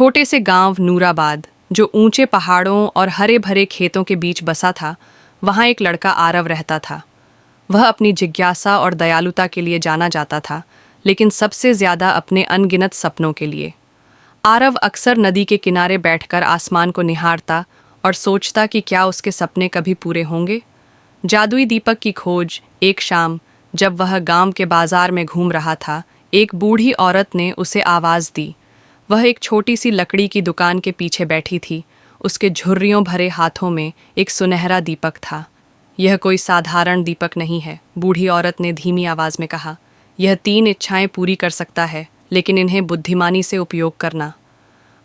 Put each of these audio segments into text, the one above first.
छोटे से गांव नूराबाद, जो ऊंचे पहाड़ों और हरे भरे खेतों के बीच बसा था, वहां एक लड़का आरव रहता था। वह अपनी जिज्ञासा और दयालुता के लिए जाना जाता था, लेकिन सबसे ज्यादा अपने अनगिनत सपनों के लिए। आरव अक्सर नदी के किनारे बैठकर आसमान को निहारता और सोचता कि क्या उसके सपने कभी पूरे होंगे। जादुई दीपक की खोज। एक शाम, जब वह गांव के बाजार में घूम रहा था, एक बूढ़ी औरत ने उसे आवाज दी। वह एक छोटी सी लकड़ी की दुकान के पीछे बैठी थी। उसके झुर्रियों भरे हाथों में एक सुनहरा दीपक था। यह कोई साधारण दीपक नहीं है, बूढ़ी औरत ने धीमी आवाज में कहा। यह 3 इच्छाएं पूरी कर सकता है, लेकिन इन्हें बुद्धिमानी से उपयोग करना।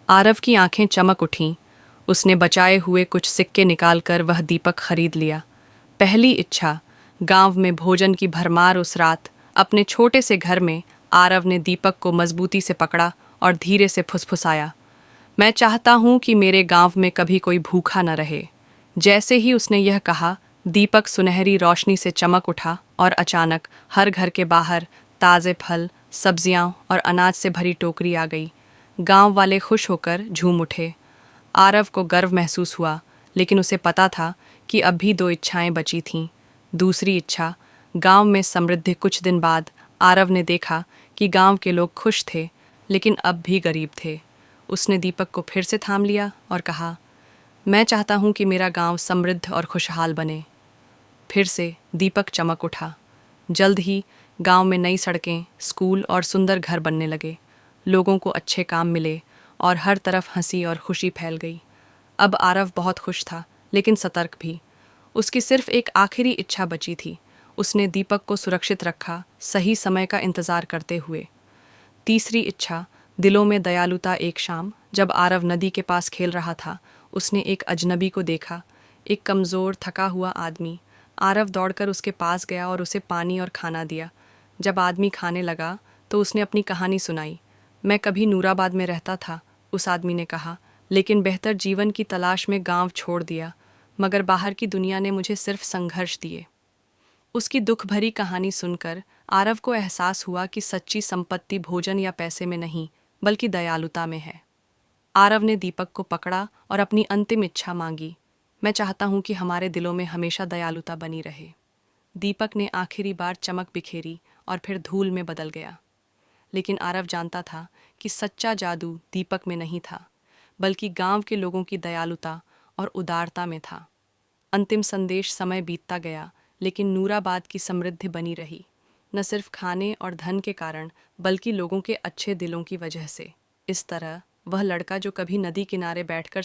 आरव की आंखें चमक उठीं। उसने बचाए हुए कुछ सिक्के निकालकर वह दीपक खरीद लिया। पहली इच्छा, गांव में भोजन की भरमार। उस रात अपने छोटे से घर में आरव ने दीपक को मजबूती से पकड़ा और धीरे से फुसफुसाया, मैं चाहता हूं कि मेरे गांव में कभी कोई भूखा न रहे। जैसे ही उसने यह कहा, दीपक सुनहरी रोशनी से चमक उठा और अचानक हर घर के बाहर ताज़े फल, सब्जियां और अनाज से भरी टोकरी आ गई। गांव वाले खुश होकर झूम उठे। आरव को गर्व महसूस हुआ, लेकिन उसे पता था कि अब भी 2 इच्छाएं बची थीं। दूसरी इच्छा, गांव में समृद्धि। कुछ दिन बाद आरव ने देखा कि गांव के लोग खुश थे, लेकिन अब भी गरीब थे। उसने दीपक को फिर से थाम लिया और कहा, मैं चाहता हूं कि मेरा गांव समृद्ध और खुशहाल बने। फिर से दीपक चमक उठा। जल्द ही गांव में नई सड़कें, स्कूल और सुंदर घर बनने लगे। लोगों को अच्छे काम मिले और हर तरफ हंसी और खुशी फैल गई। अब आरव बहुत खुश था, लेकिन सतर्क भी। उसकी सिर्फ एक आखिरी इच्छा बची थी। उसने दीपक को सुरक्षित रखा, सही समय का इंतजार करते हुए। तीसरी इच्छा, दिलों में दयालुता। एक शाम, जब आरव नदी के पास खेल रहा था, उसने एक अजनबी को देखा, एक कमज़ोर थका हुआ आदमी। आरव दौड़कर उसके पास गया और उसे पानी और खाना दिया। जब आदमी खाने लगा तो उसने अपनी कहानी सुनाई। मैं कभी नूराबाद में रहता था, उस आदमी ने कहा, लेकिन बेहतर जीवन की तलाश में गांव छोड़ दिया। मगर बाहर की दुनिया ने मुझे सिर्फ संघर्ष दिए। उसकी दुख भरी कहानी सुनकर आरव को एहसास हुआ कि सच्ची संपत्ति भोजन या पैसे में नहीं, बल्कि दयालुता में है। आरव ने दीपक को पकड़ा और अपनी अंतिम इच्छा मांगी, मैं चाहता हूं कि हमारे दिलों में हमेशा दयालुता बनी रहे। दीपक ने आखिरी बार चमक बिखेरी और फिर धूल में बदल गया। लेकिन आरव जानता था कि सच्चा जादू दीपक में नहीं था, बल्कि गांव के लोगों की दयालुता और उदारता में था। अंतिम संदेश। समय बीतता गया, लेकिन नूराबाद की समृद्धि बनी रही, न सिर्फ खाने और धन के कारण, बल्कि लोगों के अच्छे दिलों की वजह से। इस तरह वह लड़का जो कभी नदी किनारे बैठकर